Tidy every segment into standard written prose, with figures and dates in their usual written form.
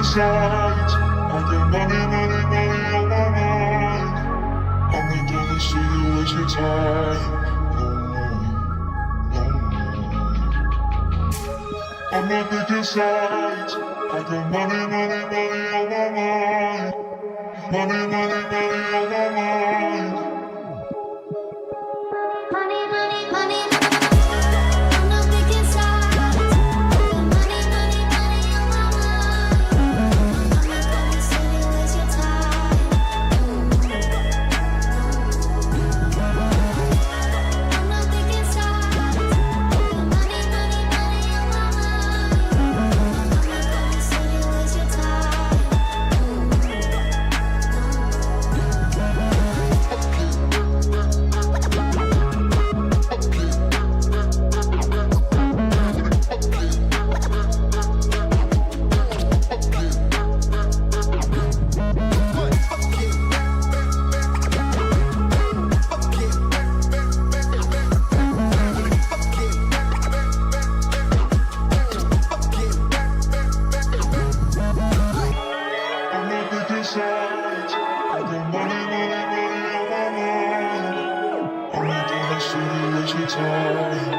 sides. I got money, money, money on my mind. I'm not gonna see you waste your time. I'm not picking sides. I got money, money, money on my mind. Money, money, money on my mind. Money, money, money. I'm not picking sides. Money, money, money on my mind. I'm not gonna sit and waste your time. I'm not picking sides. Money, money, money on my mind. I'm not gonna sit and waste your time. I'm not picking sides. I got money, money, money on my mind. I'm not gonna sit and waste your time.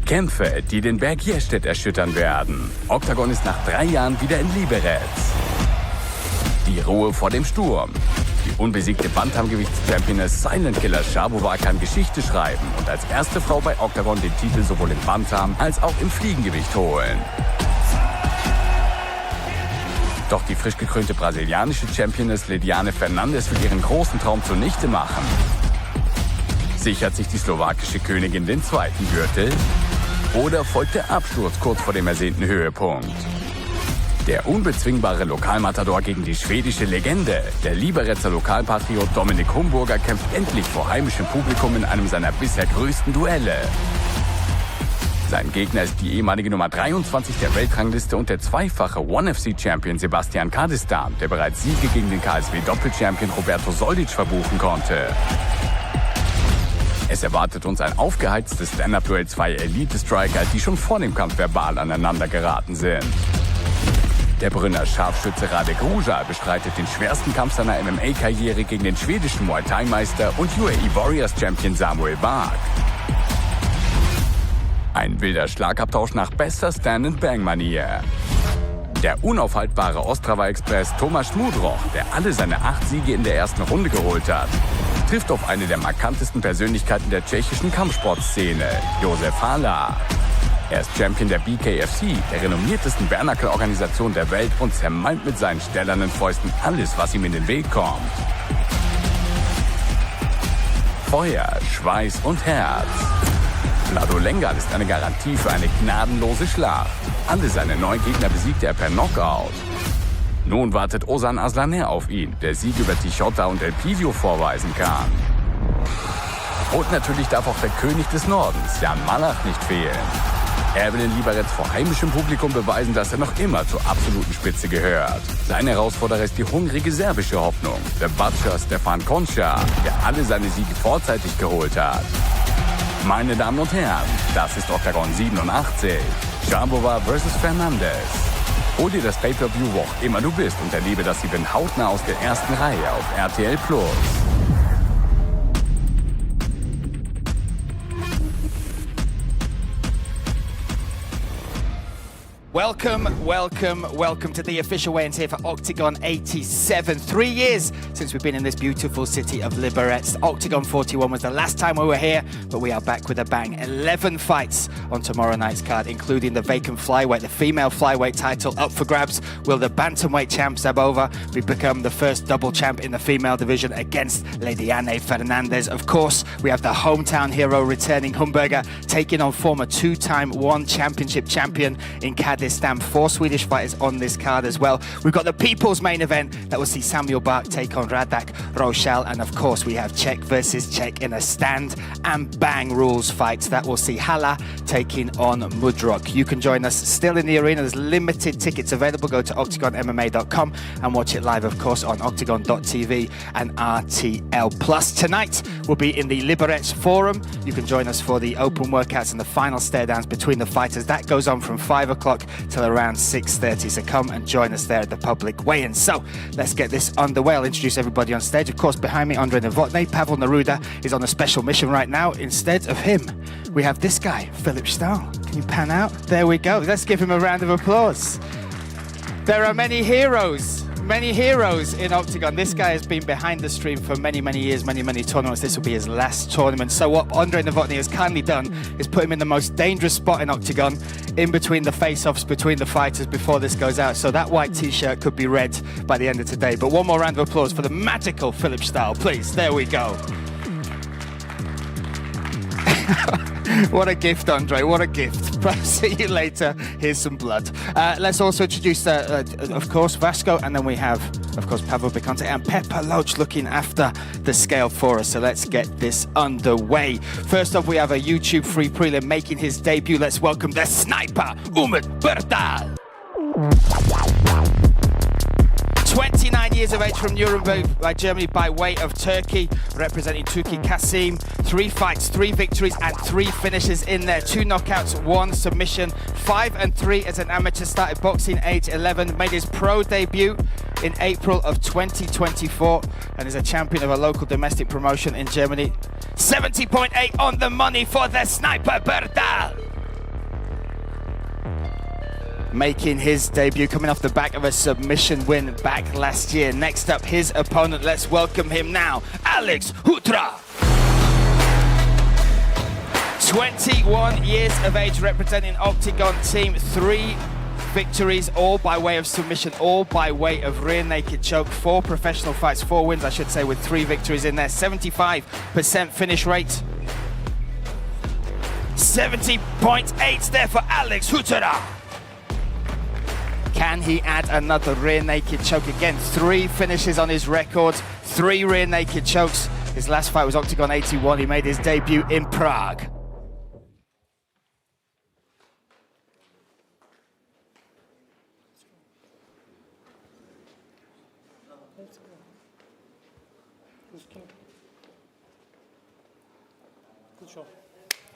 Kämpfe, die den Berg Jerstedt erschüttern werden. Oktagon ist nach 3 Jahren wieder in Liberec. Die Ruhe vor dem Sturm. Die unbesiegte Bantamgewichts-Championess Silent Killer Szabová kann Geschichte schreiben und als erste Frau bei Oktagon den Titel sowohl im Bantam als auch im Fliegengewicht holen. Doch die frisch gekrönte brasilianische Championess Fernandes will ihren großen Traum zunichte machen. Sichert sich die slowakische Königin den zweiten Gürtel? Oder folgt der Absturz kurz vor dem ersehnten Höhepunkt? Der unbezwingbare Lokalmatador gegen die schwedische Legende. Der Liberecer Lokalpatriot Dominik Humburger kämpft endlich vor heimischem Publikum in einem seiner bisher größten Duelle. Sein Gegner ist die ehemalige Nummer 23 der Weltrangliste und der zweifache ONE-FC-Champion Sebastian Kardistan, der bereits Siege gegen den KSW-Doppelchampion Roberto Soldic verbuchen konnte. Es erwartet uns ein aufgeheiztes Stand-Up-Duell zweier Elite-Striker, die schon vor dem Kampf verbal aneinander geraten sind. Der Brünner Scharfschütze Radek Ruja bestreitet den schwersten Kampf seiner MMA-Karriere gegen den schwedischen Muay Thai-Meister und UAE Warriors-Champion Samuel Bak. Ein wilder Schlagabtausch nach bester Stand-and-Bang-Manier. Der unaufhaltbare Ostrava-Express Tomáš Šmudroch, der alle seine 8 Siege in der ersten Runde geholt hat, trifft auf eine der markantesten Persönlichkeiten der tschechischen Kampfsportszene, Josef Hala. Er ist Champion der BKFC, der renommiertesten Bare-Knuckle-Organisation der Welt, und zermalmt mit seinen stählernen Fäusten alles, was ihm in den Weg kommt. Feuer, Schweiß und Herz. Vlado Lengal ist eine Garantie für eine gnadenlose Schlacht. Alle seine 9 Gegner besiegte er per Knockout. Nun wartet Ozan Aslaner auf ihn, der Sieg über Tichota und El Pidio vorweisen kann. Und natürlich darf auch der König des Nordens, Jan Malach, nicht fehlen. Er will in Liberec vor heimischem Publikum beweisen, dass er noch immer zur absoluten Spitze gehört. Sein Herausforderer ist die hungrige serbische Hoffnung, der Butcher Stepán Končar, der alle seine Siege vorzeitig geholt hat. Meine Damen und Herren, das ist Oktagon 87. Szabová vs. Fernandes. Hol dir das Pay-Per-View, wo auch immer du bist, und erlebe das Event hautnah aus der ersten Reihe auf RTL+. Welcome, welcome, welcome to the official weigh-ins here for Oktagon 87. 3 years since we've been in this beautiful city of Liberec. Oktagon 41 was the last time we were here, but we are back with a bang. 11 fights on tomorrow night's card, including the vacant flyweight, the female flyweight title up for grabs. Will the bantamweight champ Szabová become the first double champ in the female division against Lidiane Fernandes? Of course, we have the hometown hero returning, Hamburger, taking on former 2-time One Championship champion in Cadiz. 4 Swedish fighters on this card as well. We've got the people's main event that will see Samuel Bak take on Radak Rochelle, and of course we have Czech versus Czech in a stand and bang rules fight that will see Hala taking on Mudrok. You can join us still in the arena. There's limited tickets available. Go to octagonmma.com and watch it live, of course, on octagon.tv and RTL+. Tonight we'll be in the Liberec Forum. You can join us for the open workouts and the final stare downs between the fighters. That goes on from 5 o'clock till around 6:30, so come and join us there at the public weigh-in. So let's get this underway. I'll introduce everybody on stage. Of course, behind me, Andre Novotny. Pavel Neruda is on a special mission right now. Instead of him, we have this guy, Philip Stahl. Can you pan out? There we go. Let's give him a round of applause. There are many heroes in Oktagon. This guy has been behind the stream for many years, many tournaments. This will be his last tournament. So what Andre Novotny has kindly done is put him in the most dangerous spot in Oktagon, in between the face-offs, between the fighters before this goes out. So that white t-shirt could be red by the end of today. But one more round of applause for the magical Philip Stahl, please. There we go. What a gift, Andre, what a gift. See you later. Here's some blood. Let's also introduce, of course, Vasco, and then we have, of course, Pavel Bicante and Pepper Loach looking after the scale for us. So let's get this underway. First off, we have a YouTube free prelim making his debut. Let's welcome the sniper, Birdal. 29 years of age from Nuremberg, Germany, by way of Turkey, representing Turkey Kasim. 3 fights, 3 victories, and 3 finishes in there. 2 knockouts, 1 submission. 5-3 as an amateur. Started boxing age 11. Made his pro debut in April of 2024, and is a champion of a local domestic promotion in Germany. 70.8 on the money for the sniper Birdal. Making his debut, coming off the back of a submission win back last year. Next up, his opponent. Let's welcome him now, Alex Hutyra. 21 years of age, representing Oktagon team. 3 victories, all by way of submission, all by way of rear naked choke. 4 professional fights, 4 wins, I should say, with 3 victories in there. 75% finish rate. 70.8 there for Alex Hutyra. Can he add another rear naked choke? Again, 3 finishes on his record, 3 rear naked chokes. His last fight was Oktagon 81. He made his debut in Prague.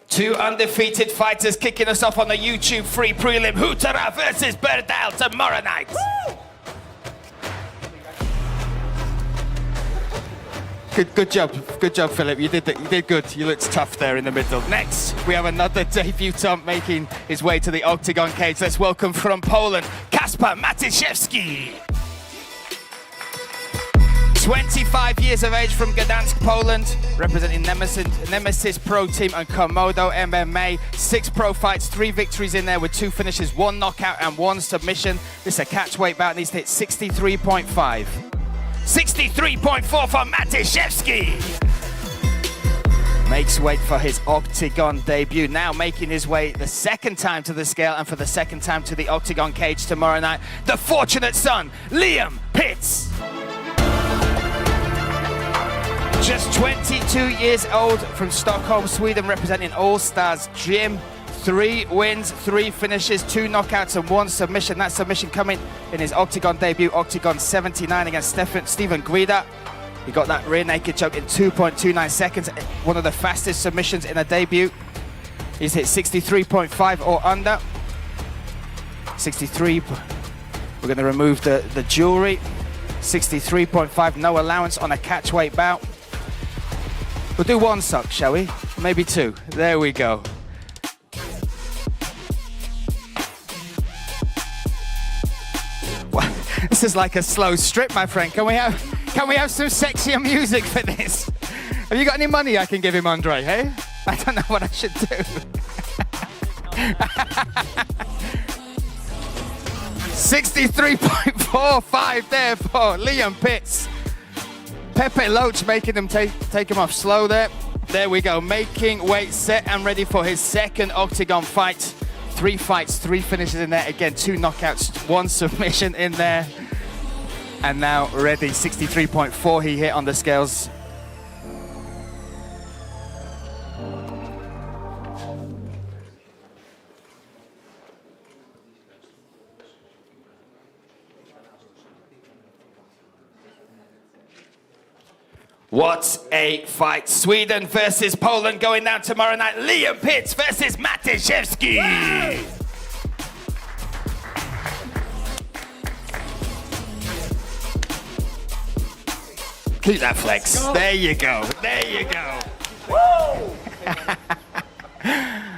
Two undefeated fighters kicking us off on the YouTube free prelim. Hutyra versus Birdal tomorrow night. Good job, Philip. You did good. You looked tough there in the middle. Next, we have another debutant making his way to the Oktagon cage. Let's welcome from Poland, Matyszewski. 25 years of age from Gdansk, Poland, representing Nemesis Pro Team and Komodo MMA. 6 pro fights, 3 victories in there with 2 finishes, 1 knockout and 1 submission. This is a catchweight bout, needs to hit 63.5. 63.4 for Matyszewski. Makes weight for his Oktagon debut. Now making his way the second time to the scale and for the second time to the Oktagon cage tomorrow night, the fortunate son, Liam Pitts. Just 22 years old from Stockholm, Sweden, representing All Stars Gym. 3 wins, 3 finishes, 2 knockouts and 1 submission. That submission coming in his Oktagon debut, Oktagon 79 against Stepán Guida. He got that rear naked choke in 2.29 seconds, one of the fastest submissions in a debut. He's hit 63.5 or under. 63, we're gonna remove the jewelry. 63.5, no allowance on a catchweight bout. We'll do 1 suck, shall we? Maybe 2. There we go. Well, this is like a slow strip, my friend. Can we have some sexier music for this? Have you got any money I can give him, Andre? Hey, I don't know what I should do. 63.45 there for Liam Pitts. Pepe Loach making him take him off slow there. There we go, making weight, set and ready for his second Oktagon fight. 3 fights, 3 finishes in there. Again, 2 knockouts, 1 submission in there. And now ready, 63.4 he hit on the scales. What a fight. Sweden versus Poland going down tomorrow night. Liam Pitts versus Matyszewski. Keep that flex. There you go. There you go. Woo!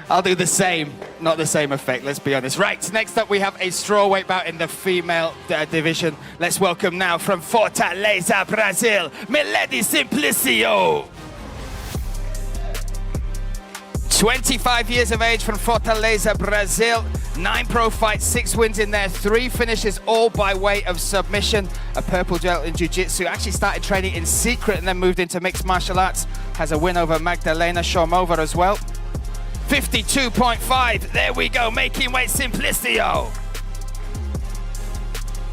I'll do the same. Not the same effect, let's be honest. Right, next up we have a strawweight bout in the female division. Let's welcome now from Fortaleza, Brazil, Milady Simplicio. 25 years of age from Fortaleza, Brazil. 9 pro fights, 6 wins in there, 3 finishes, all by way of submission. A purple belt in jiu-jitsu. Actually started training in secret and then moved into mixed martial arts. Has a win over Magdalena Szormova as well. 52.5, there we go, making weight, Simplicio.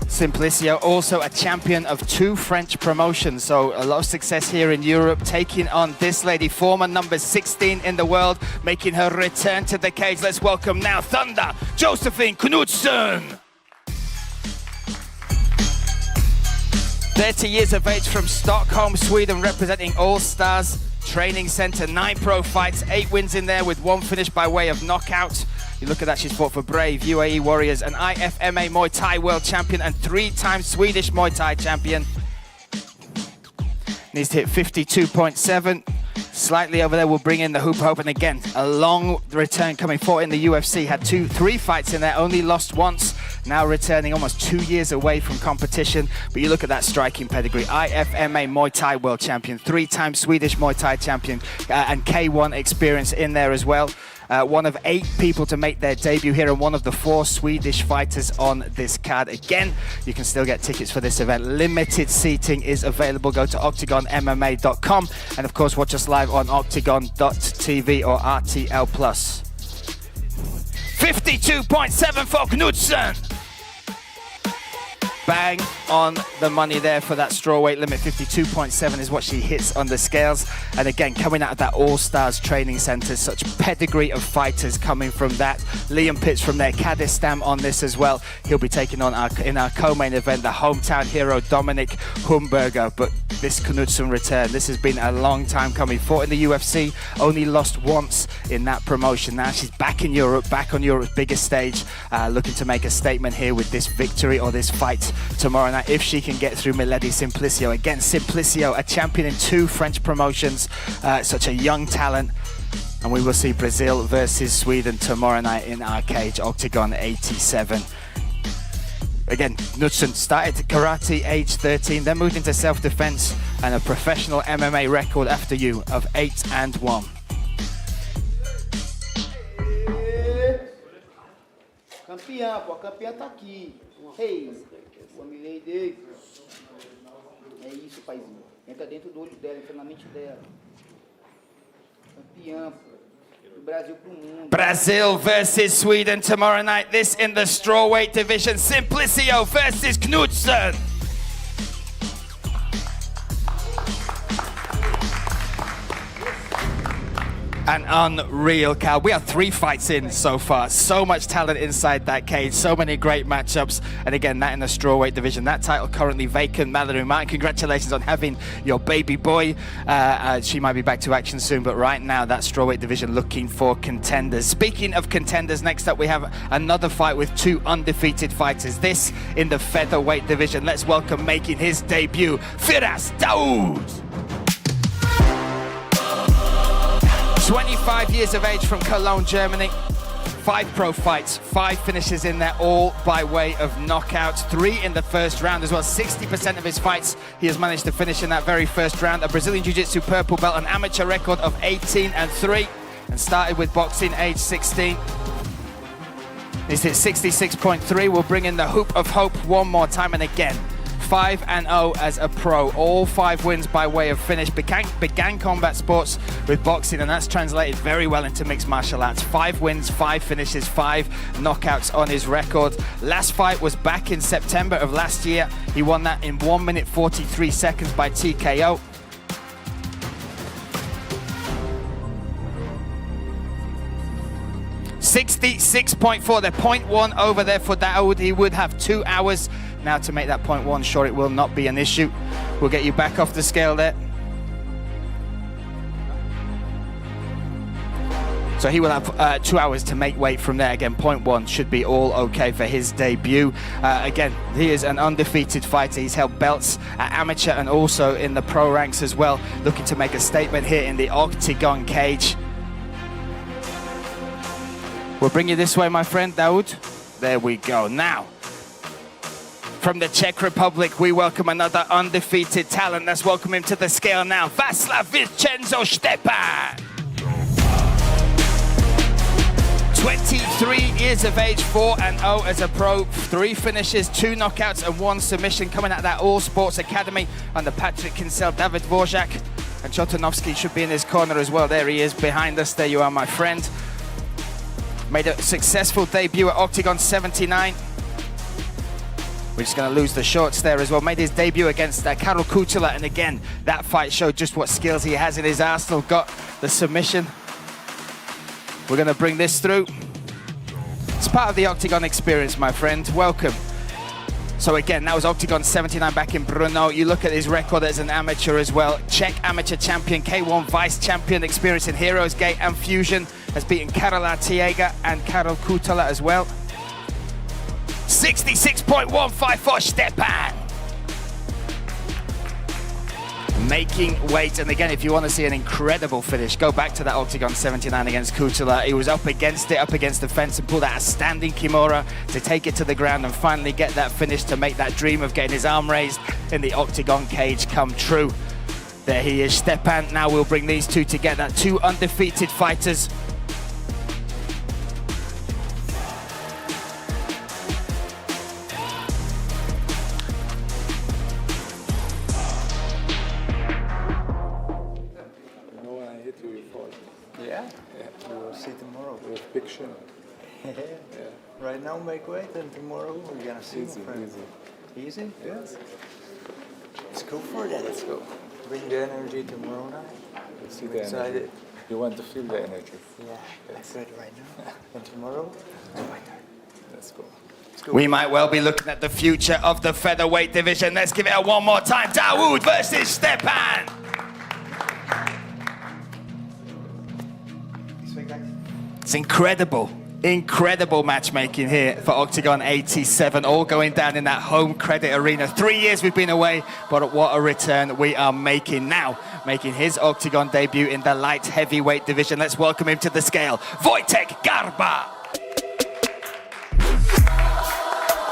Simplicio, also a champion of 2 French promotions, so a lot of success here in Europe, taking on this lady, former number 16 in the world, making her return to the cage. Let's welcome now Thunder, Josephine Knutsson. 30 years of age from Stockholm, Sweden, representing All Stars Training Center. 9 pro fights, 8 wins in there with 1 finish by way of knockout. You look at that, she's fought for Brave, UAE Warriors, an IFMA Muay Thai world champion and 3-time Swedish Muay Thai champion. Needs to hit 52.7. Slightly over there, we'll bring in the hoop hope. And again, a long return coming forward in the UFC. Had 3 fights in there, only lost once. Now returning almost 2 years away from competition. But you look at that striking pedigree. IFMA Muay Thai world champion, 3-time Swedish Muay Thai champion, and K1 experience in there as well. One of 8 people to make their debut here and one of the 4 Swedish fighters on this card. Again, you can still get tickets for this event. Limited seating is available. Go to OktagonMMA.com and of course watch us live on Oktagon.tv or RTL+. 52.7 for Knutsson. Bang. on the money there for that strawweight limit. 52.7 is what she hits on the scales. And again, coming out of that All-Stars training center, such pedigree of fighters coming from that. Liam Pitts from there, Kadistan on this as well. He'll be taking on in our co-main event, the hometown hero, Dominic Humberger. But this Knutsson return, this has been a long time coming. Fought in the UFC, only lost once in that promotion. Now she's back in Europe, back on Europe's biggest stage, looking to make a statement here with this victory or this fight tomorrow night, if she can get through Milady Simplicio. Again, Simplicio, a champion in 2 French promotions, such a young talent. And we will see Brazil versus Sweden tomorrow night in our cage, Oktagon 87. Again, Knutsson started karate age 13, then moved into self-defense and a professional MMA record after you of 8-1. Campeã, pô, a campeã tá aqui. Hey, o amilei dele. É isso, paizinho. Entra dentro do olho dela, entra na mente dela. Campeã, pô. Do Brasil pro mundo. Brazil versus Sweden tomorrow night. This in the strawweight division. Simplicio versus Knutsson. An unreal, Cal. We are 3 fights in so far. So much talent inside that cage. So many great matchups. And again, that in the strawweight division. That title currently vacant. Mallory Martin, congratulations on having your baby boy. She might be back to action soon, but right now that strawweight division looking for contenders. Speaking of contenders, next up we have another fight with 2 undefeated fighters. This in the featherweight division. Let's welcome, making his debut, Firas Daud. 25 years of age from Cologne, Germany. 5 pro fights, 5 finishes in there, all by way of knockouts. 3 in the first round as well. 60% of his fights he has managed to finish in that very first round. A Brazilian Jiu-Jitsu purple belt, an amateur record of 18-3, and started with boxing age 16. He's hit 66.3. We'll bring in the Hoop of Hope one more time, and again, 5-0 as a pro. All 5 wins by way of finish. Began combat sports with boxing, and that's translated very well into mixed martial arts. 5 wins, 5 finishes, 5 knockouts on his record. Last fight was back in September of last year. He won that in 1 minute 43 seconds by TKO. .6.4, they're 0.1 over there for Daud. He would have 2 hours now to make that 0.1 sure. It will not be an issue. We'll get you back off the scale there. So he will have 2 hours to make weight from there. Again, 0.1 should be all okay for his debut. Again, he is an undefeated fighter. He's held belts at amateur and also in the pro ranks as well. Looking to make a statement here in the Oktagon cage. We'll bring you this way, my friend, Daud. There we go. Now, from the Czech Republic, we welcome another undefeated talent. Let's welcome him to the scale now. Václav Vincenzo Stepán. 23 years of age, 4-0 as a pro. 3 finishes, 2 knockouts and 1 submission, coming out of that All Sports Academy under Patrick Kinsel, David Dvořák. And Chotanovsky should be in his corner as well. There he is behind us. There you are, my friend. Made a successful debut at Oktagon 79. We're just going to lose the shorts there as well. Made his debut against Karol Hutyra, and again, that fight showed just what skills he has in his arsenal. Got the submission. We're going to bring this through. It's part of the Oktagon experience, my friend. Welcome. So again, that was Oktagon 79 back in Brno. You look at his record as an amateur as well. Czech amateur champion, K1 vice champion, experience in Heroes Gate and Fusion. Has beaten Karol Artiega and Karol Hutyra as well. 66.15 for Stepán. Making weight, and again, if you want to see an incredible finish, go back to that Oktagon 79 against Hutyra. He was up against the fence, and pulled out a standing Kimura to take it to the ground and finally get that finish to make that dream of getting his arm raised in the Oktagon cage come true. There he is, Stepán. Now we'll bring these 2 together, 2 undefeated fighters. Right now make weight, and tomorrow we're gonna see. Easy. Easy? Yes. Let's go for that. Let's go. Bring the energy tomorrow night. See the energy. You want to feel the energy. Yeah, that's good right now. And tomorrow, Let's go. We might well be looking at the future of the featherweight division. Let's give it a one more time. Daud versus Stepán. It's incredible. Incredible matchmaking here for Oktagon 87, all going down in that home credit arena. 3 years we've been away, but what a return we are making now. Making his Oktagon debut in the light heavyweight division. Let's welcome him to the scale, Wojtek Garba.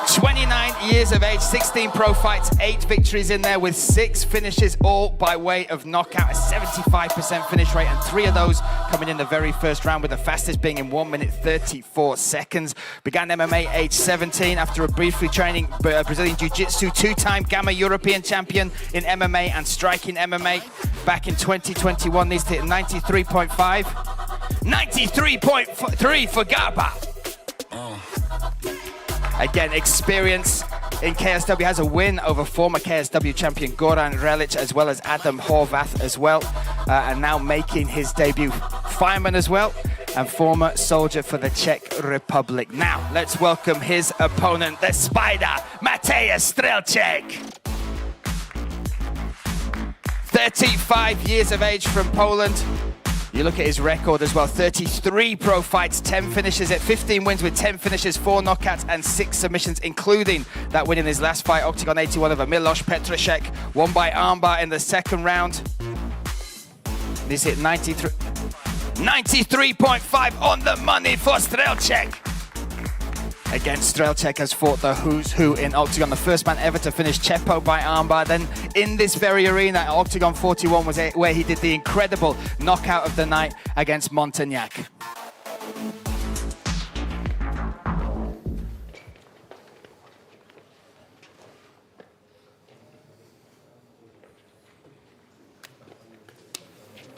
29 years of age, 16 pro fights, 8 victories in there with 6 finishes, all by way of knockout, a 75% finish rate, and 3 of those coming in the very first round, with the fastest being in 1 minute 34 seconds. Began MMA age 17 after a briefly training Brazilian Jiu-Jitsu, 2-time Gamma European champion in MMA and striking MMA. Back in 2021, needs to hit 93.5. 93.3 for Garba. Again, experience in KSW, has a win over former KSW champion Goran Relic, as well as Adam Horvath as well, and now making his debut. Fireman as well, and former soldier for the Czech Republic. Now, let's welcome his opponent, the Spider, Matyszewski. 35 years of age from Poland. You look at his record as well, 33 pro fights, 10 finishes at 15 wins with 10 finishes, 4 knockouts and 6 submissions, including that win in his last fight, Oktagon 81 over Milos Petrashek, won by armbar in the second round. He's hit 93.5 on the money for Strzelczyk. Again, Strzelczyk has fought the who's who in Oktagon, the first man ever to finish Chepo by armbar. Then in this very arena, Oktagon 41 was where he did the incredible knockout of the night against Montagnac.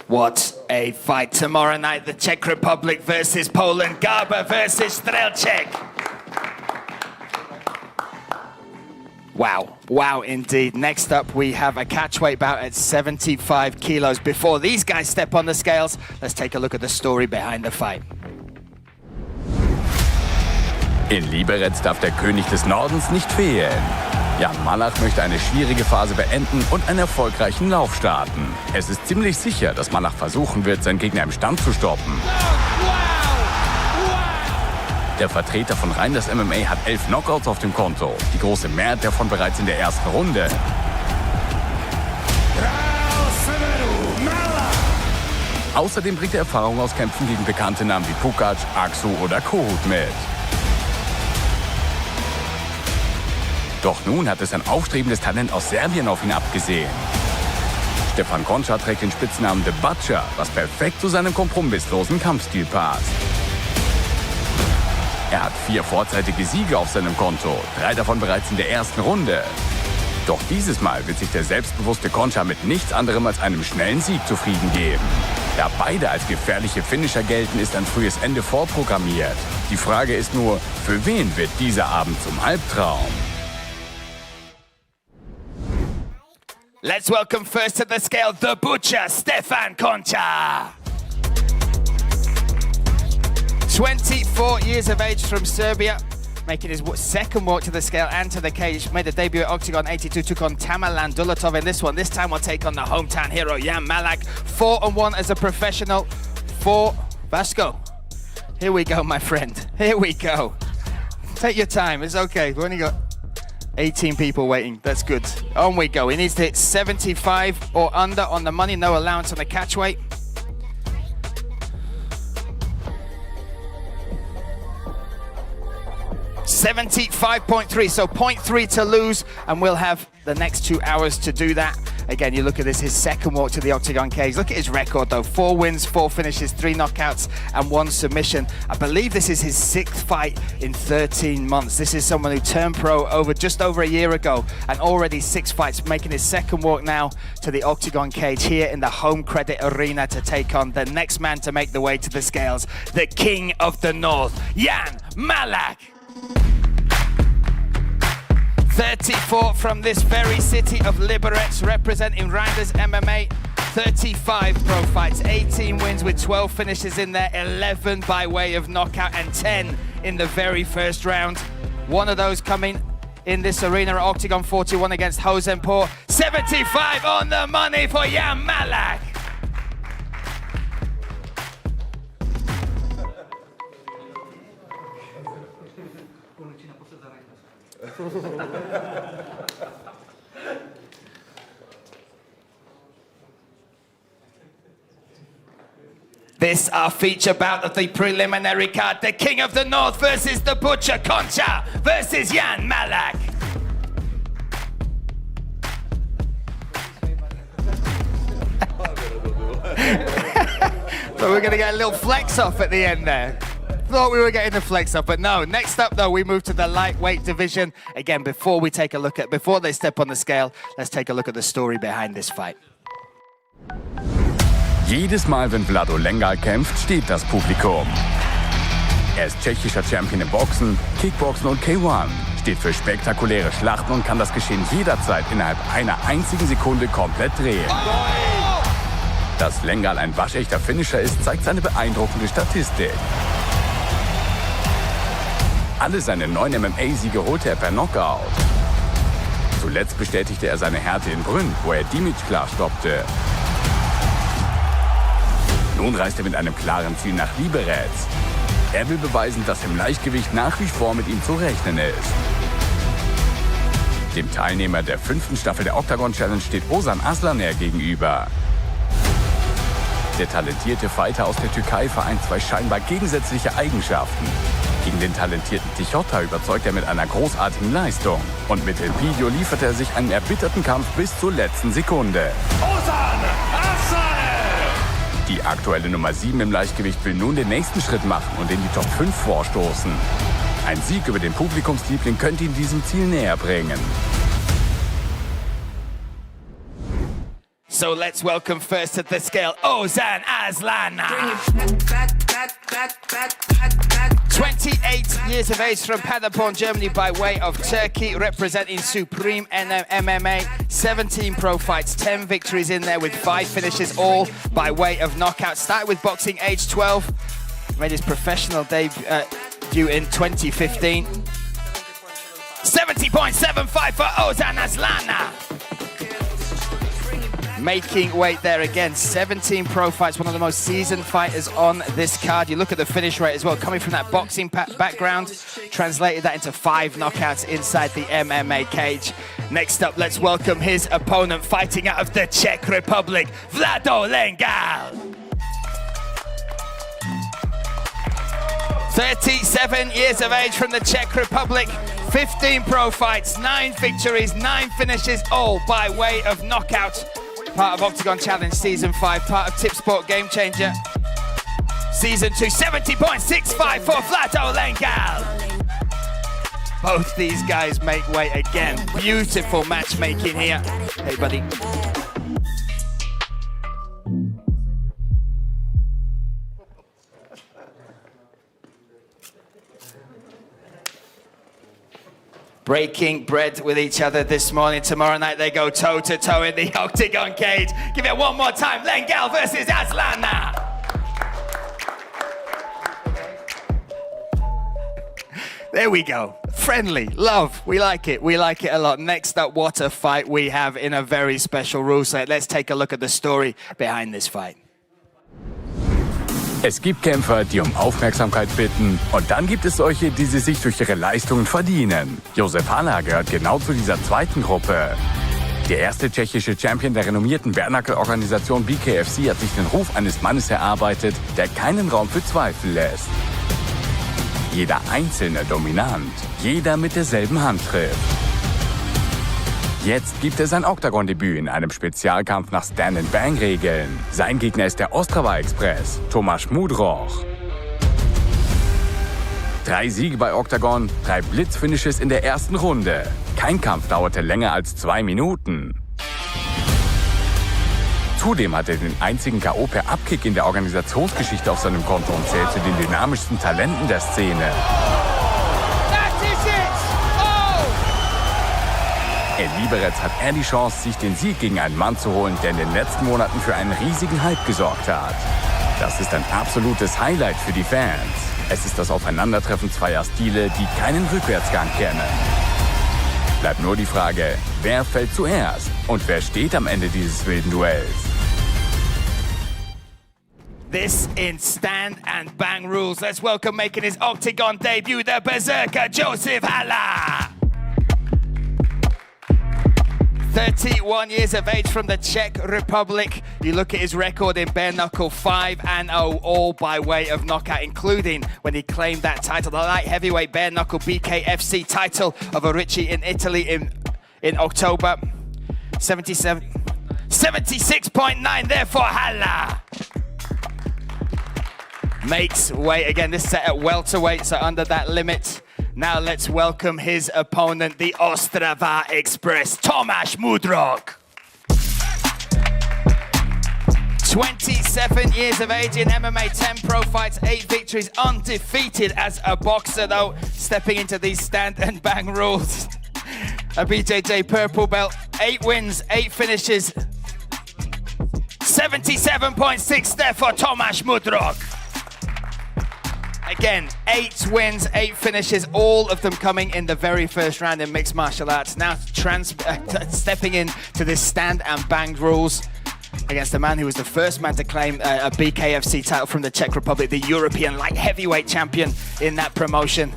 What a fight tomorrow night, the Czech Republic versus Poland, Garba versus Strzelczyk. Wow, wow indeed. Next up, we have a catchweight bout at 75 kilos. Before these guys step on the scales, let's take a look at the story behind the fight. In Liberec darf der König des Nordens nicht fehlen. Ja, Malach möchte eine schwierige Phase beenden und einen erfolgreichen Lauf starten. Es ist ziemlich sicher, dass Malach versuchen wird, seinen Gegner im Stand zu stoppen. Der Vertreter von Reinders MMA hat 11 Knockouts auf dem Konto. Die große Mehrheit davon bereits in der ersten Runde. Außerdem bringt er Erfahrung aus Kämpfen gegen bekannte Namen wie Pukac, Aksu oder Kohut mit. Doch nun hat es ein aufstrebendes Talent aus Serbien auf ihn abgesehen. Stepán Končar trägt den Spitznamen The Butcher, was perfekt zu seinem kompromisslosen Kampfstil passt. Er hat 4 vorzeitige Siege auf seinem Konto, 3 davon bereits in der ersten Runde. Doch dieses Mal wird sich der selbstbewusste Končar mit nichts anderem als einem schnellen Sieg zufrieden geben. Da beide als gefährliche Finisher gelten, ist ein frühes Ende vorprogrammiert. Die Frage ist nur, für wen wird dieser Abend zum Albtraum? Let's welcome first to the scale, the Butcher, Stepán Končar. 24 years of age from Serbia, making his second walk to the scale and to the cage. Made a debut at Oktagon 82, took on Tamerlan Dulatov in this one. This time we'll take on the hometown hero, Jan Malach. 4-1 as a professional. Vasco. Here we go, my friend. Here we go. Take your time, it's okay. We've only got 18 people waiting, that's good. On we go. He needs to hit 75 or under on the money, no allowance on the catch weight. $75.3, so 0.3 to lose, and we'll have the next 2 hours to do that. Again, you look at this, his second walk to the Oktagon cage. Look at his record though, 4 wins, 4 finishes, 3 knockouts and 1 submission. I believe this is his 6th fight in 13 months. This is someone who turned pro just over a year ago, and already 6 fights, making his second walk now to the Oktagon cage here in the home credit arena to take on the next man to make the way to the scales, the King of the North, Jan Malach. 34 from this very city of Liberec, representing Reinders MMA. 35 pro fights, 18 wins with 12 finishes in there, 11 by way of knockout and 10 in the very first round. One of those coming in this arena at Oktagon 41 against Hozenpor. 75 on the money for Jan Malach. This our feature bout of the preliminary card. The King of the North versus the Butcher Končar versus Jan Malach. But we're going to get a little flex off at the end there. Thought we were getting the flex off, but no. Next up, though, we move to the lightweight division. Again, before they step on the scale, let's take a look at the story behind this fight. Jedes Mal, wenn Vlado Lengal kämpft, steht das Publikum. Er ist tschechischer Champion im Boxen, Kickboxen und K1, steht für spektakuläre Schlachten und kann das Geschehen jederzeit innerhalb einer einzigen Sekunde komplett drehen. Dass Lengal ein waschechter Finisher ist, zeigt seine beeindruckende Statistik. Alle seine 9 MMA-Siege holte er per Knockout. Zuletzt bestätigte er seine Härte in Brünn, wo er Dimic klar stoppte. Nun reist er mit einem klaren Ziel nach Liberec. Er will beweisen, dass im Leichtgewicht nach wie vor mit ihm zu rechnen ist. Dem Teilnehmer der 5. Staffel der Oktagon Challenge steht Ozan Aslaner gegenüber. Der talentierte Fighter aus der Türkei vereint 2 scheinbar gegensätzliche Eigenschaften. Gegen den talentierten Tichota überzeugt er mit einer großartigen Leistung. Und mit Elpidio liefert er sich einen erbitterten Kampf bis zur letzten Sekunde. Ozan Aslaner! Die aktuelle Nummer 7 im Leichtgewicht will nun den nächsten Schritt machen und in die Top 5 vorstoßen. Ein Sieg über den Publikumsliebling könnte ihn diesem Ziel näher bringen. So let's welcome first to the scale, Ozan Aslaner. 28 years of age from Paderborn, Germany by way of Turkey, representing Supreme MMA. 17 pro fights, 10 victories in there with 5 finishes, all by way of knockout. Started with boxing age 12, made his professional debut in 2015. 70.75 for Ozan Aslaner. Making weight there again, 17 pro fights, one of the most seasoned fighters on this card. You look at the finish rate as well, coming from that boxing background, translated that into 5 knockouts inside the MMA cage. Next up, let's welcome his opponent, fighting out of the Czech Republic, Vlado Lengal. 37 years of age from the Czech Republic, 15 pro fights, 9 victories, 9 finishes, all by way of knockout. Part of Oktagon Challenge Season 5, part of Tip Sport Game Changer. Season 2, 70.65 for Vlado Lengal. Both these guys make weight again. Beautiful matchmaking here. Hey, buddy. Breaking bread with each other this morning. Tomorrow night they go toe-to-toe in the Oktagon cage. Give it one more time. Lengal versus Aslaner. There we go. Friendly, love. We like it. We like it a lot. Next up, what a fight we have in a very special rule set. Let's take a look at the story behind this fight. Es gibt Kämpfer, die um Aufmerksamkeit bitten, und dann gibt es solche, die sie sich durch ihre Leistungen verdienen. Josef Haller gehört genau zu dieser zweiten Gruppe. Der erste tschechische Champion der renommierten Bare-Knuckle-Organisation BKFC hat sich den Ruf eines Mannes erarbeitet, der keinen Raum für Zweifel lässt. Jeder Einzelne dominant, jeder mit derselben Handschrift. Jetzt gibt er sein Oktagon-Debüt in einem Spezialkampf nach Stand-and-Bang-Regeln. Sein Gegner ist der Ostrava Express, Tomáš Mudroch. 3 Siege bei Oktagon, 3 Blitzfinishes in der ersten Runde. Kein Kampf dauerte länger als 2 Minuten. Zudem hat er den einzigen K.O. per Abkick in der Organisationsgeschichte auf seinem Konto und zählt zu den dynamischsten Talenten der Szene. In Liberec hat er die Chance, sich den Sieg gegen einen Mann zu holen, der in den letzten Monaten für einen riesigen Hype gesorgt hat. Das ist ein absolutes Highlight für die Fans. Es ist das Aufeinandertreffen zweier Stile, die keinen Rückwärtsgang kennen. Bleibt nur die Frage, wer fällt zuerst und wer steht am Ende dieses wilden Duells? This in stand and bang rules. Let's welcome making his Oktagon debut, the Berserker Joseph Hala. 31 years of age from the Czech Republic. You look at his record in bare knuckle, 5-0, all by way of knockout, including when he claimed that title, the light heavyweight bare knuckle BKFC title of Ricci in Italy in October. 76.9 there for Hala. Makes weight again, this set at welterweight, so under that limit. Now let's welcome his opponent, the Ostrava Express, Tomáš Mudrok. 27 years of age in MMA, 10 pro fights, 8 victories, undefeated as a boxer though, stepping into these stand and bang rules. A BJJ purple belt, 8 wins, 8 finishes. 77.6 there for Tomáš Mudrok. Again, 8 wins, 8 finishes, all of them coming in the very first round in mixed martial arts. Now stepping in to this stand and bang rules against the man who was the first man to claim a BKFC title from the Czech Republic, the European light heavyweight champion in that promotion.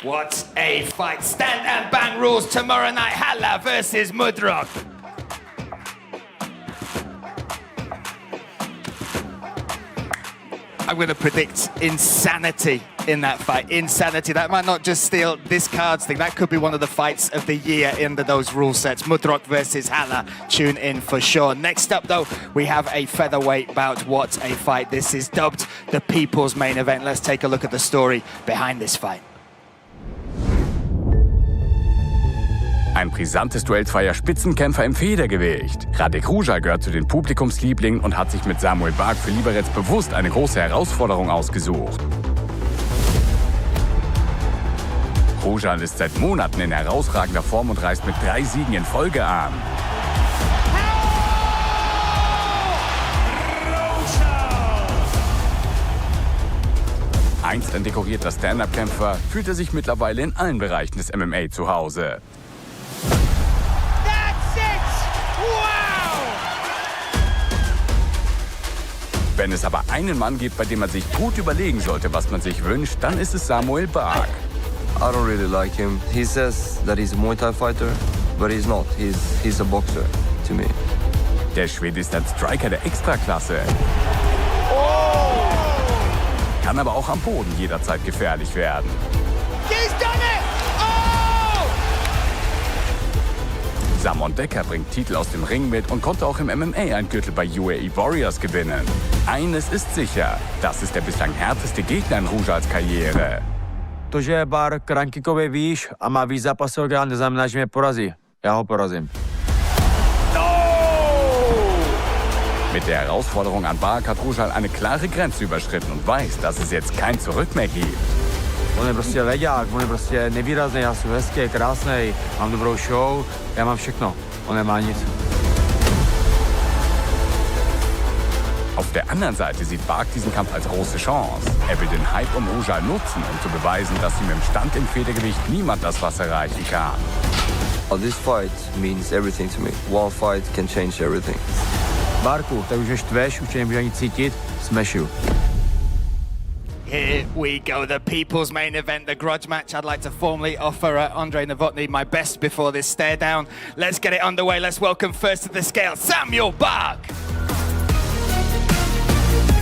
What a fight. Stand and bang rules tomorrow night. Hala versus Mudrok. I'm going to predict insanity in that fight. Insanity. That might not just steal this cards thing. That could be one of the fights of the year in those rule sets. Mudrok versus Hala. Tune in for sure. Next up, though, we have a featherweight bout. What a fight. This is dubbed the People's Main Event. Let's take a look at the story behind this fight. Ein brisantes Duell zweier Spitzenkämpfer im Federgewicht. Radek Ruža gehört zu den Publikumslieblingen und hat sich mit Samuel Bark für Liberec bewusst eine große Herausforderung ausgesucht. Ruža ist seit Monaten in herausragender Form und reist mit 3 Siegen in Folge an. Einst ein dekorierter Stand-Up-Kämpfer, fühlt er sich mittlerweile in allen Bereichen des MMA zu Hause. Wenn es aber einen Mann gibt, bei dem man sich gut überlegen sollte, was man sich wünscht, dann ist es Samuel Bark. I don't really like him. He says that he's a Muay Thai fighter, but he's not. He's a boxer to me. Der Schwede ist ein Striker der Extraklasse. Kann aber auch am Boden jederzeit gefährlich werden. Samon Decker bringt Titel aus dem Ring mit und konnte auch im MMA einen Gürtel bei UAE Warriors gewinnen. Eines ist sicher, das ist der bislang härteste Gegner in Ružas Karriere. To, že je Bark rankingově výš a má víc zápasů, neznamená, že mě porazí. Já ho porazím. Mit der Herausforderung an Bark hat Ruža eine klare Grenze überschritten und weiß, dass es jetzt kein Zurück mehr gibt. On je prostě leďák, on je prostě nevýrazný, já jsem hezký, krásný, mám dobrou show, já mám všechno, on nemá nic. Auf der anderen Seite sieht Bark diesen Kampf als große Chance. Er will den Hype um Ruža nutzen, um zu beweisen, dass ihm im Stand im Federgewicht niemand das Wasser erreichen kann. This fight means everything to me. One fight can change everything. Barku, tak už mě štveš, už tě nemůžu ani cítit, smashu. Here we go, the People's Main Event, the grudge match. I'd like to formally offer Andrei Novotny my best before this stare down. Let's get it underway. Let's welcome first to the scale, Samuel Bark.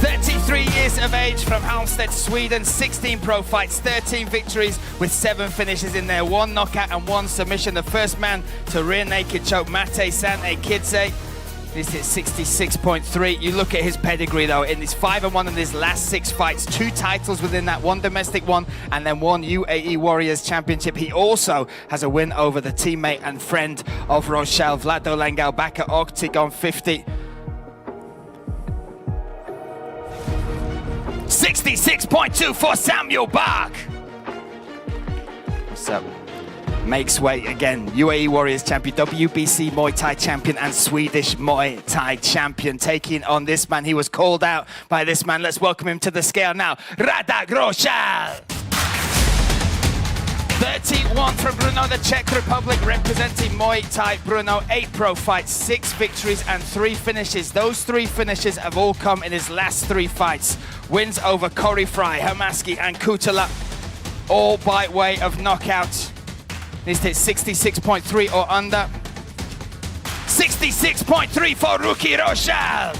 33 years of age from Halmstad, Sweden, 16 pro fights, 13 victories with 7 finishes in there, 1 knockout and 1 submission. The first man to rear naked choke Mate Sante Kidze. This is 66.3. You look at his pedigree though, in his 5-1 in his last 6 fights, 2 titles within that, 1 domestic one, and then 1 UAE Warriors Championship. He also has a win over the teammate and friend of Rochelle, Vlado Langau, back at Oktagon 50. 66.2 for Samuel Bach. What's up? Makes way again. UAE Warriors champion, WBC Muay Thai champion, and Swedish Muay Thai champion. Taking on this man, he was called out by this man. Let's welcome him to the scale now. Radak Rochelle. 31 from Brno, the Czech Republic, representing Muay Thai. Brno, 8 pro fights, 6 victories and 3 finishes. Those 3 finishes have all come in his last 3 fights. Wins over Corey Fry, Hamaski and Hutyra, all by way of knockout. This hit 66.3 or under. 66.3 for rookie Rochelle.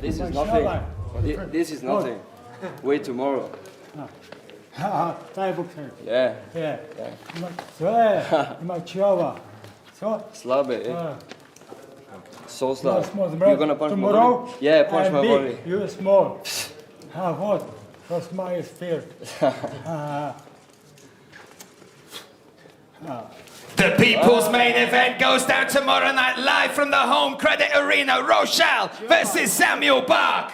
This is nothing. This is nothing. Wait tomorrow. Yeah. Slabé, eh? So slab. You're gonna punch my body? Yeah, punch my body. You small. What? What's my fear? The people's main event goes down tomorrow night live from the Home Credit Arena. Rochelle versus Samuel Bach.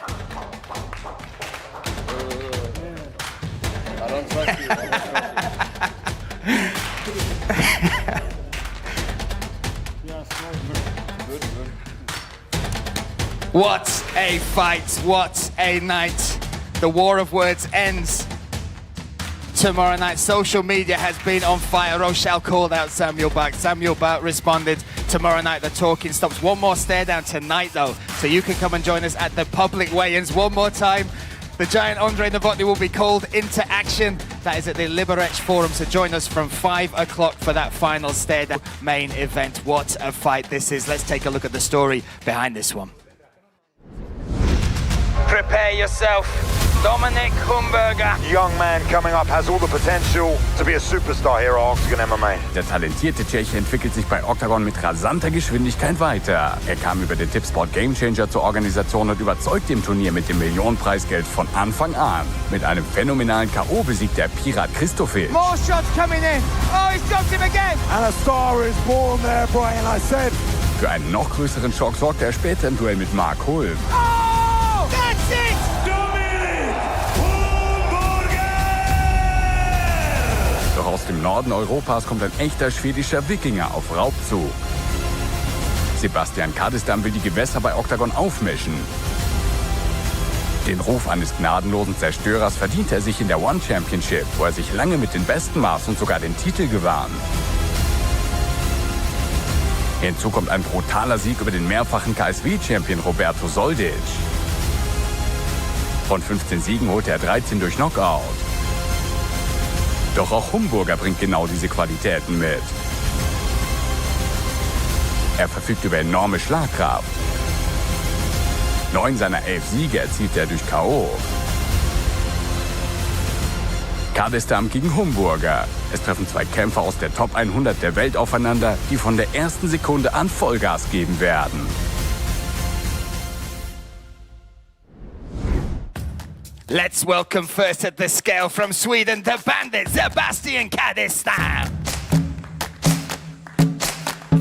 I don't trust you. What a fight, what a night. The war of words ends tomorrow night. Social media has been on fire. Rochelle called out Samuel Bach. Samuel Bach responded. Tomorrow night the talking stops. One more stare down tonight though, so you can come and join us at the public weigh-ins one more time. The giant Andrei Novotny will be called into action. That is at the Liberec Forum, so join us from 5 o'clock for that final stare down main event. What a fight this is. Let's take a look at the story behind this one. Prepare yourself. Dominik Humberger. Young man coming up, has all the potential to be a superstar here at Octagon MMA. Der talentierte Tscheche entwickelt sich bei Oktagon mit rasanter Geschwindigkeit weiter. Er kam über den Tippsport Gamechanger zur Organisation und überzeugt im Turnier mit dem Millionenpreisgeld von Anfang an. Mit einem phänomenalen K.O. besiegt der Pirat Christofic. More shots coming in. Oh, he's got him again. And a star is born there, Brian, I said. Für einen noch größeren Schock sorgt er später im Duell mit Mark Hulm. Oh, that's it. Doch aus dem Norden Europas kommt ein echter schwedischer Wikinger auf Raubzug. Sebastian Kadestam will die Gewässer bei Oktagon aufmischen. Den Ruf eines gnadenlosen Zerstörers verdient er sich in der One Championship, wo er sich lange mit den Besten maß und sogar den Titel gewann. Hinzu kommt ein brutaler Sieg über den mehrfachen KSW-Champion Roberto Soldic. Von 15 Siegen holte er 13 durch Knockout. Doch auch Humberger bringt genau diese Qualitäten mit. Er verfügt über enorme Schlagkraft. 9 seiner 11 Siege erzielt er durch K.O. Kadestam gegen Humberger. Es treffen 2 Kämpfer aus der Top 100 der Welt aufeinander, die von der ersten Sekunde an Vollgas geben werden. Let's welcome first at the scale from Sweden, the bandit, Sebastian Kadestam.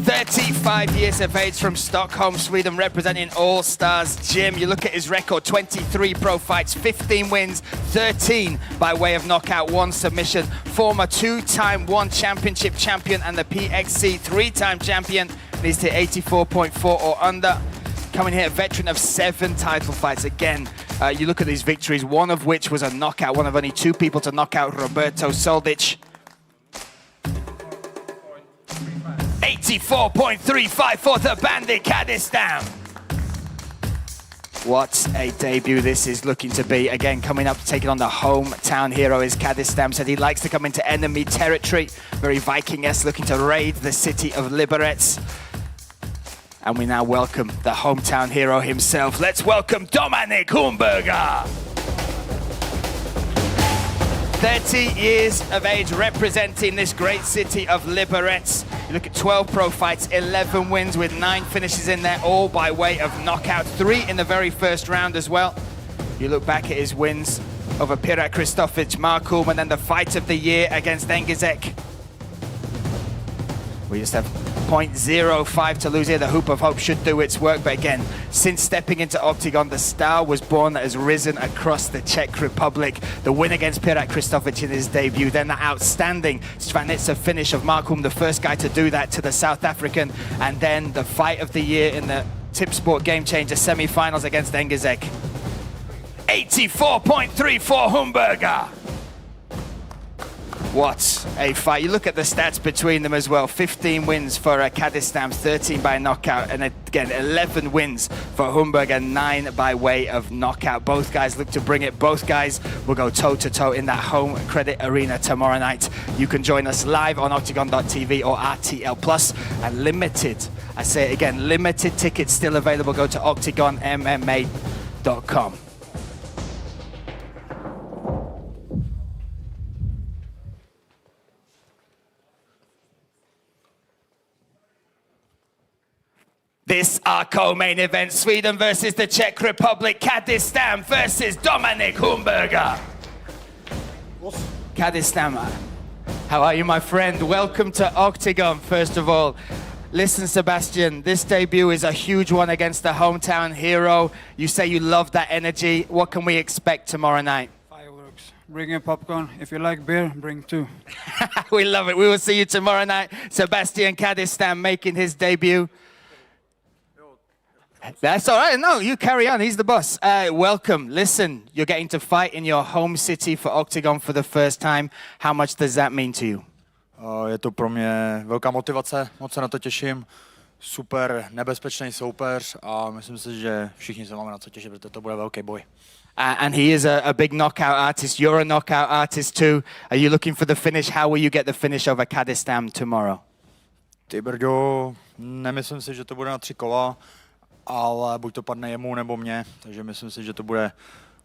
35 years of age from Stockholm, Sweden, representing All Stars Gym. You look at his record, 23 pro fights, 15 wins, 13 by way of knockout, 1 submission. Former 2-time One Championship champion and the PXC 3-time champion. Needs to 84.4 or under. Coming here, a veteran of 7 title fights. Again, you look at these victories, one of which was a knockout, one of only 2 people to knock out Roberto Soldic. 84.35 for the bandit Kadestam. What a debut this is looking to be. Again, coming up, taking on the hometown hero is Kadestam. Said he likes to come into enemy territory. Very Viking-esque, looking to raid the city of Liberec. And we now welcome the hometown hero himself. Let's welcome Dominik Humberger. 30 years of age representing this great city of Liberec. You look at 12 pro fights, 11 wins with 9 finishes in there, all by way of knockout. 3 in the very first round as well. You look back at his wins over Pirat Kristofic, Markum, and then the fight of the year against Engizek. We just have 0.05 to lose here. The Hoop of Hope should do its work, but again, since stepping into Oktagon, the star was born that has risen across the Czech Republic. The win against Pirat Kristofic in his debut, then the outstanding Svanitsa finish of Markum, the first guy to do that to the South African, and then the fight of the year in the Tip Sport Game Changer semi-finals against Engizek. 84.34 Humberger. What a fight. You look at the stats between them as well. 15 wins for Kadistam, 13 by knockout, and again 11 wins for Humberger, 9 by way of knockout. Both guys look to bring it. Both guys will go toe-to-toe in that Home Credit Arena tomorrow night. You can join us live on Oktagon.tv or RTL Plus, and limited, I say it again, limited tickets still available. Go to OktagonMMA.com. This our co-main event, Sweden versus the Czech Republic, Kadistam versus Dominik Humberger. Kadistam, how are you, my friend? Welcome to Oktagon, first of all. Listen, Sebastian, this debut is a huge one against the hometown hero. You say you love that energy. What can we expect tomorrow night? Fireworks. Bring in popcorn. If you like beer, bring 2. We love it. We will see you tomorrow night. Sebastian Kadistam making his debut. That's all right. No, you carry on. He's the boss. Welcome. Listen, you're getting to fight in your home city for Oktagon for the first time. How much does that mean to you? Je to pro mě velká motivace, moc se na to těším. Super nebezpečný soupeř a myslím si, že všichni se máme na co těšit, protože to bude velký boj. And he is a big knockout artist. You're a knockout artist too. Are you looking for the finish? How will you get the finish over Kadistam tomorrow? Ty brďo, nemyslím si, že to bude na 3 kola. Ale buď to padne jemu nebo mě, takže myslím si, že to bude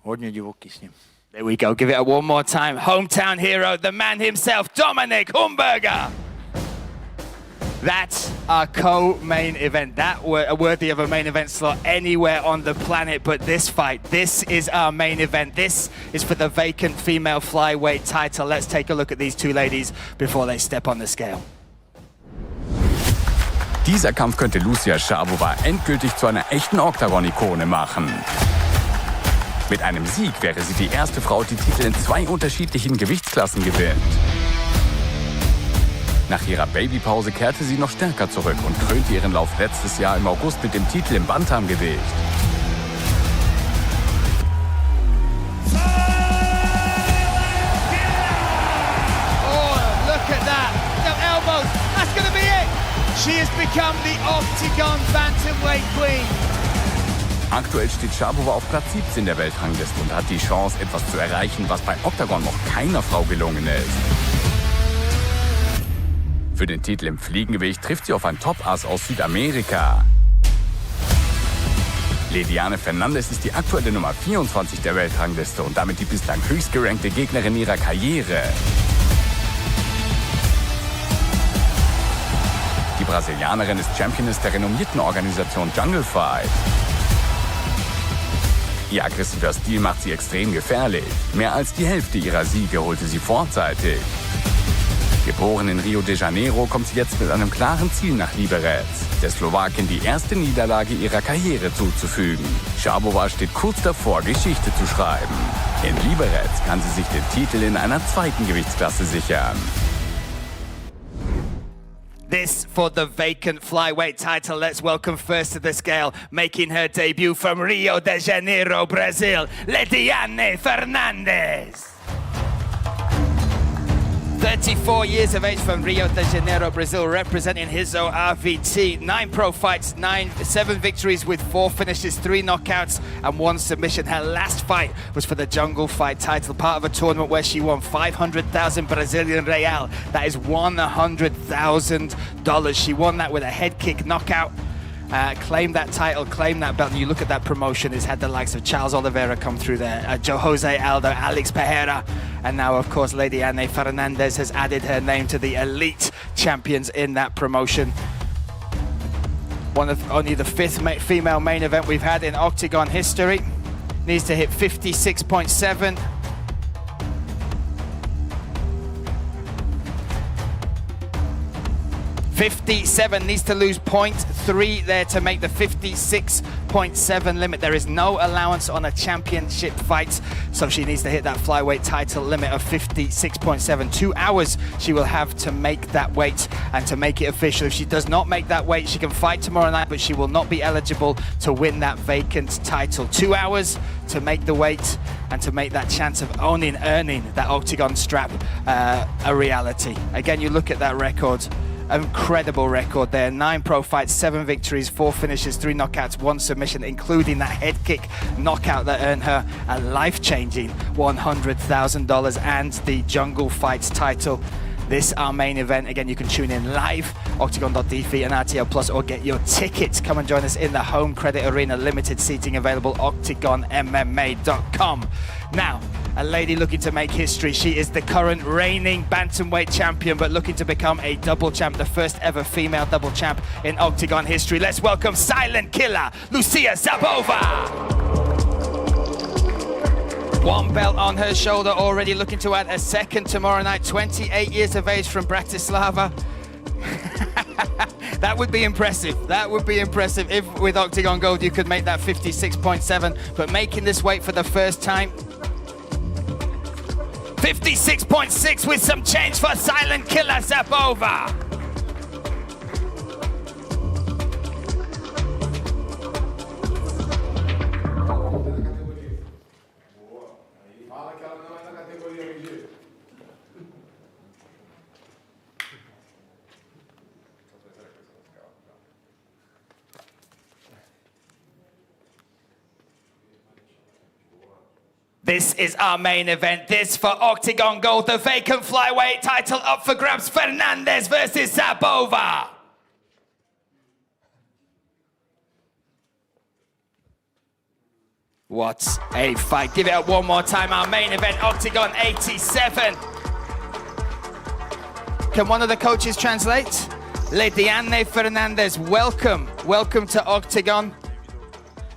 hodně divoký s ním. There we go, give it a one more time. Hometown hero, the man himself, Dominik Humberger. That's our co-main event. That were worthy of a main event slot anywhere on the planet, but this fight, this is our main event. This is for the vacant female flyweight title. Let's take a look at these two ladies before they step on the scale. Dieser Kampf könnte Lucia Szabová endgültig zu einer echten Oktagon-Ikone machen. Mit einem Sieg wäre sie die erste Frau, die Titel in 2 unterschiedlichen Gewichtsklassen gewinnt. Nach ihrer Babypause kehrte sie noch stärker zurück und krönte ihren Lauf letztes Jahr im August mit dem Titel im Bantamgewicht. Oh, look at that. No elbows. That's going to be it. She has become the Oktagon Bantamweight Queen. Aktuell steht Szabová auf Platz 17 der Weltrangliste und hat die Chance, etwas zu erreichen, was bei Oktagon noch keiner Frau gelungen ist. Für den Titel im Fliegengewicht trifft sie auf ein Top-Ass aus Südamerika. Fernandes ist die aktuelle Nummer 24 der Weltrangliste und damit die bislang höchst gerankte Gegnerin ihrer Karriere. Die Brasilianerin ist Championess der renommierten Organisation Jungle Fight. Ihr aggressiver Stil macht sie extrem gefährlich. Mehr als die Hälfte ihrer Siege holte sie vorzeitig. Geboren in Rio de Janeiro, kommt sie jetzt mit einem klaren Ziel nach Liberec, der Slowakin die erste Niederlage ihrer Karriere zuzufügen. Szabová steht kurz davor, Geschichte zu schreiben. In Liberec kann sie sich den Titel in einer 2. Gewichtsklasse sichern. This for the vacant flyweight title. Let's welcome first to the scale, making her debut from Rio de Janeiro, Brazil, Fernandes. 34 years of age from Rio de Janeiro, Brazil, representing his RVT. 9 pro fights, 7 victories with 4 finishes, 3 knockouts and 1 submission. Her last fight was for the Jungle Fight title, part of a tournament where she won 500,000 Brazilian real. That is $100,000. She won that with a head kick knockout. claim that title, claim that belt. And you look at that promotion, it's had the likes of Charles Oliveira come through there, Jose Aldo, Alex Pereira, and now, of course, Lady Anne Fernandes has added her name to the elite champions in that promotion. One of only the 5th female main event we've had in Oktagon history. Needs to hit 56.7. 57, needs to lose 0.3 there to make the 56.7 limit. There is no allowance on a championship fight, so she needs to hit that flyweight title limit of 56.7. 2 hours she will have to make that weight and to make it official. If she does not make that weight, she can fight tomorrow night, but she will not be eligible to win that vacant title. 2 hours to make the weight and to make that chance of earning that Oktagon strap a reality. Again, you look at that record. Incredible record there. 9 pro fights, 7 victories, 4 finishes, 3 knockouts, 1 submission, including that head kick knockout that earned her a life-changing $100,000 and the Jungle Fights title. This our main event. Again, you can tune in live, Oktagon.tv and RTL Plus, or get your tickets. Come and join us in the Home Credit Arena. Limited seating available, OktagonMMA.com. Now, a lady looking to make history. She is the current reigning bantamweight champion, but looking to become a double champ, the first ever female double champ in Oktagon history. Let's welcome Silent Killer, Lucia Szabová. 1 belt on her shoulder already, looking to add a second tomorrow night. 28 years of age from Bratislava. That would be impressive. That would be impressive if with Oktagon Gold you could make that 56.7, but making this weight for the first time. 56.6 with some change for Silent Killer Szabová. This is our main event. This for Oktagon Gold, the vacant flyweight title up for grabs. Fernandes versus Szabová. What a fight. Give it up one more time. Our main event, Oktagon 87. Can one of the coaches translate? Lady Anne Fernandes, welcome. Welcome to Oktagon.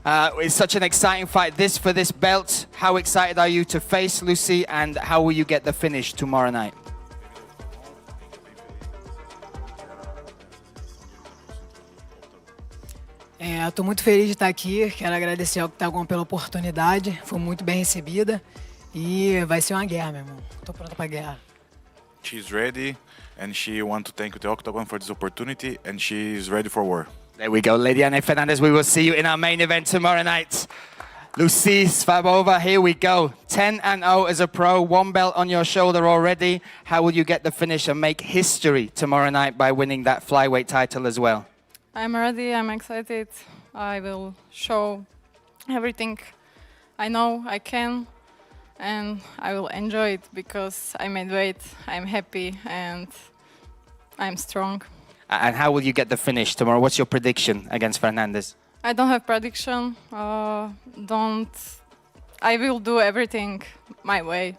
It's such an exciting fight. This for this belt. How excited are you to face Lucy, and how will you get the finish tomorrow night? Estou muito feliz de estar aqui. Quero agradecer ao Oktagon pela oportunidade. Foi muito bem recebida e vai ser uma guerra, meu irmão. Estou pronta para a guerra. She's ready, and she wants to thank the Oktagon for this opportunity, and she's ready for war. There we go, Lady Anne Fernandes. We will see you in our main event tomorrow night. Lucia Szabová, here we go. 10-0 as a pro, 1 belt on your shoulder already. How will you get the finish and make history tomorrow night by winning that flyweight title as well? I'm ready, I'm excited. I will show everything I know I can, and I will enjoy it because I made weight, I'm happy, and I'm strong. And how will you get the finish tomorrow? What's your prediction against Fernandes? I don't have prediction. I will do everything my way,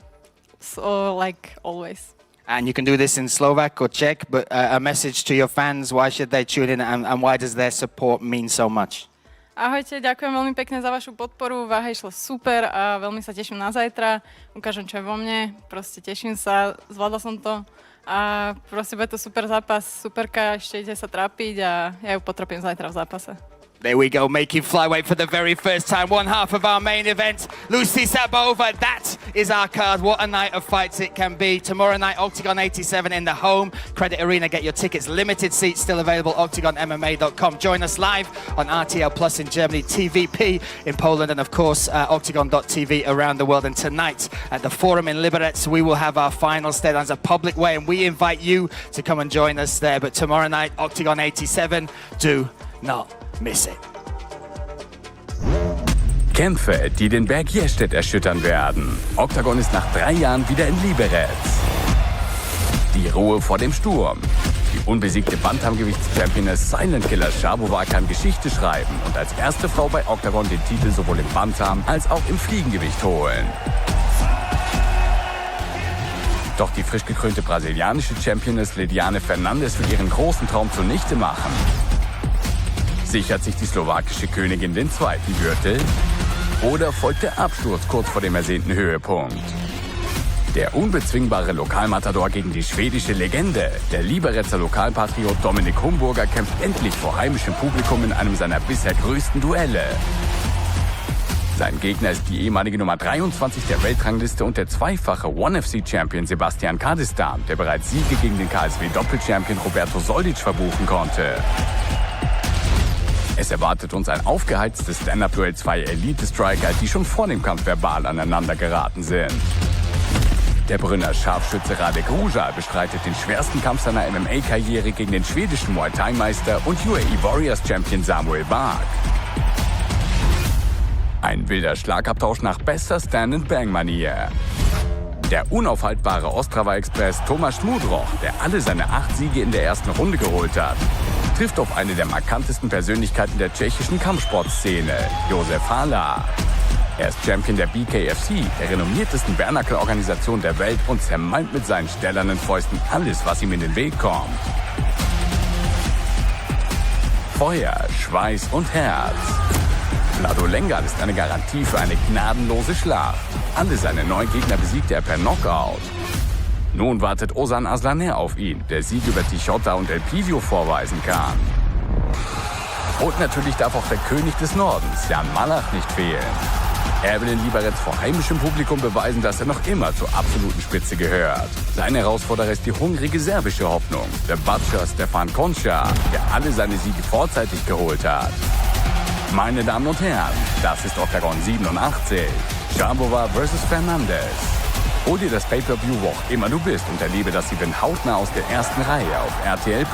so like always. And you can do this in Slovak or Czech, but a message to your fans, why should they tune in and why does their support mean so much? Ahojte, ďakujem veľmi pekne za vašu podporu, váha išla super a veľmi sa teším na zajtra. Ukážem, čo je vo mne, proste teším sa, zvládla som to a proste bude to super zápas, superka, ešte ide sa trápiť a ja ju potrpím zajtra v zápase. There we go, making flyweight for the very first time. 1/2 of our main event, Lucia Szabová. That is our card. What a night of fights it can be. Tomorrow night, Oktagon 87 in the Home Credit Arena. Get your tickets. Limited seats still available, OktagonMMA.com. Join us live on RTL Plus in Germany, TVP in Poland, and of course, Oktagon.tv around the world. And tonight at the Forum in Liberec, we will have our final stand as a public way, and we invite you to come and join us there. But tomorrow night, Oktagon 87, do not miss it. Kämpfe, die den Berg Jerstedt erschüttern werden. Oktagon ist nach 3 Jahren wieder in Liberec. Die Ruhe vor dem Sturm. Die unbesiegte Bantamgewichts-Championess Silent Killer Szabová kann Geschichte schreiben und als erste Frau bei Oktagon den Titel sowohl im Bantam als auch im Fliegengewicht holen. Doch die frisch gekrönte brasilianische Championess Fernandes will ihren großen Traum zunichte machen. Sichert sich die slowakische Königin den zweiten Gürtel? Oder folgt der Absturz kurz vor dem ersehnten Höhepunkt? Der unbezwingbare Lokalmatador gegen die schwedische Legende. Der Liberecer Lokalpatriot Dominik Humburger kämpft endlich vor heimischem Publikum in einem seiner bisher größten Duelle. Sein Gegner ist die ehemalige Nummer 23 der Weltrangliste und der zweifache ONE-FC-Champion Sebastian Kardistan, der bereits Siege gegen den KSW-Doppelchampion Roberto Soldic verbuchen konnte. Es erwartet uns ein aufgeheiztes Stand-Up-Duell zweier Elite-Striker, die schon vor dem Kampf verbal aneinander geraten sind. Der Brünner Scharfschütze Radek Ruja bestreitet den schwersten Kampf seiner MMA-Karriere gegen den schwedischen Muay Thai-Meister und UAE Warriors-Champion Samuel Bag. Ein wilder Schlagabtausch nach bester Stand-and-Bang-Manier. Der unaufhaltbare Ostrava-Express Tomáš Šmudroch, der alle seine 8 Siege in der ersten Runde geholt hat, trifft auf eine der markantesten Persönlichkeiten der tschechischen Kampfsportszene, Josef Hala. Er ist Champion der BKFC, der renommiertesten Bare-Knuckle-Organisation der Welt und zermalmt mit seinen stählernen Fäusten alles, was ihm in den Weg kommt. Feuer, Schweiß und Herz. Vlado Lengal ist eine Garantie für eine gnadenlose Schlacht. Alle seine 9 Gegner besiegte er per Knockout. Nun wartet Ozan Aslaner auf ihn, der Sieg über Tichota und Elpidio vorweisen kann. Und natürlich darf auch der König des Nordens, Jan Malach, nicht fehlen. Er will in Liberec vor heimischem Publikum beweisen, dass er noch immer zur absoluten Spitze gehört. Sein Herausforderer ist die hungrige serbische Hoffnung, der Butcher Stepán Končar, der alle seine Siege vorzeitig geholt hat. Meine Damen und Herren, das ist Oktagon 87. Szabová vs. Fernandes. Hol dir das Pay-Per-View, wo auch immer du bist und erlebe das Event hautnah aus der ersten Reihe auf RTL+.